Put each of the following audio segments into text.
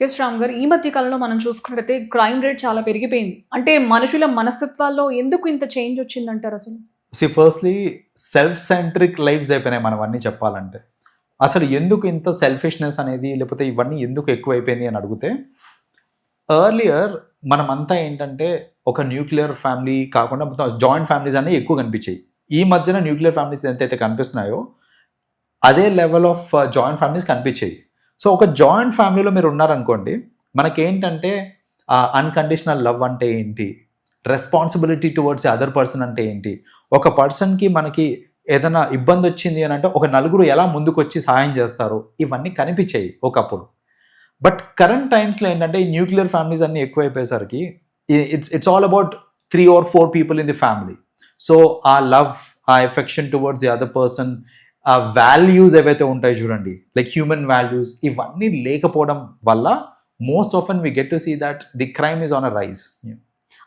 Yes Ram గారు, ఈ మధ్య కాలంలో మనం చూసుకున్నట్టయితే క్రైమ్ రేట్ చాలా పెరిగిపోయింది. అంటే మనుషుల మనస్తత్వాల్లో ఎందుకు ఇంత చేంజ్ వచ్చిందంటారు అసలు? ఫస్ట్లీ సెల్ఫ్ సెంట్రిక్ లైఫ్స్ అయిపోయినాయి మనం అన్నీ చెప్పాలంటే. అసలు ఎందుకు ఇంత సెల్ఫిష్నెస్ అనేది లేకపోతే ఇవన్నీ ఎందుకు ఎక్కువైపోయింది అని అడిగితే, ఎర్లియర్ మనమంతా ఏంటంటే ఒక న్యూక్లియర్ ఫ్యామిలీ కాకుండా మొత్తం జాయింట్ ఫ్యామిలీస్ అనేవి ఎక్కువ కనిపించాయి. ఈ మధ్యన న్యూక్లియర్ ఫ్యామిలీస్ ఎంతైతే కనిపిస్తున్నాయో అదే లెవెల్ ఆఫ్ జాయింట్ ఫ్యామిలీస్ కనిపించాయి. సో ఒక జాయింట్ ఫ్యామిలీలో మీరు ఉన్నారనుకోండి, మనకేంటంటే అన్కండిషనల్ లవ్ అంటే ఏంటి, రెస్పాన్సిబిలిటీ టువర్డ్స్ అదర్ పర్సన్ అంటే ఏంటి, ఒక పర్సన్కి మనకి ఏదైనా ఇబ్బంది వచ్చింది అని అంటే ఒక నలుగురు ఎలా ముందుకు వచ్చి సహాయం చేస్తారు, ఇవన్నీ కనిపించాయి ఒకప్పుడు. బట్ కరెంట్ టైమ్స్లో ఏంటంటే ఈ న్యూక్లియర్ ఫ్యామిలీస్ అన్నీ ఎక్కువైపోయేసరికి it's all about 3 or 4 people in the family. So ఆ లవ్, ఆ affection towards the other person, ఆ వాల్యూస్ ఏవైతే ఉంటాయి చూడండి, లైక్ హ్యూమన్ వాల్యూస్, ఇవన్నీ లేకపోవడం వల్ల most often we get to see that the crime is on a rise.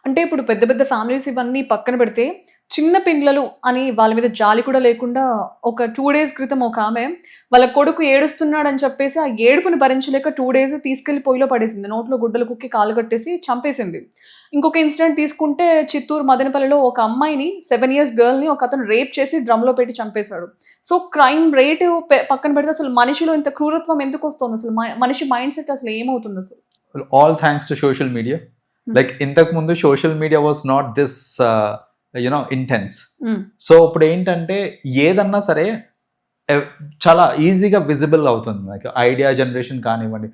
అంటే ఇప్పుడు పెద్ద పెద్ద ఫ్యామిలీస్ ఇవన్నీ పక్కన పెడితే, చిన్న పిల్లలు అని వాళ్ళ మీద జాలి కూడా లేకుండా ఒక 2 days క్రితం ఒక ఆమె వాళ్ళ కొడుకు ఏడుస్తున్నాడని చెప్పేసి ఆ ఏడుపుని భరించలేక 2 days తీసుకెళ్లి పొయ్యిలో పడేసింది. నోట్లో గుడ్డలు కుక్కి కాలు కట్టేసి చంపేసింది. ఇంకొక ఇన్సిడెంట్ తీసుకుంటే చిత్తూరు మదనపల్లిలో ఒక అమ్మాయిని 7 years గర్ల్ని ఒక అతను రేప్ చేసి డ్రమ్లో పెట్టి చంపేశాడు. సో క్రైమ్ రేట్ పక్కన పెడితే అసలు మనిషిలో ఇంత క్రూరత్వం ఎందుకు వస్తుంది? అసలు మనిషి మైండ్ సెట్ అసలు ఏమవుతుంది అసలు? All thanks to social media. Like ఇంతకు ముందు social media was not this intense. So ఇప్పుడు ఏంటంటే ఏదన్నా సరే చాలా ఈజీగా విజిబుల్ అవుతుంది. లైక్ ఐడియా జనరేషన్ కానివ్వండి,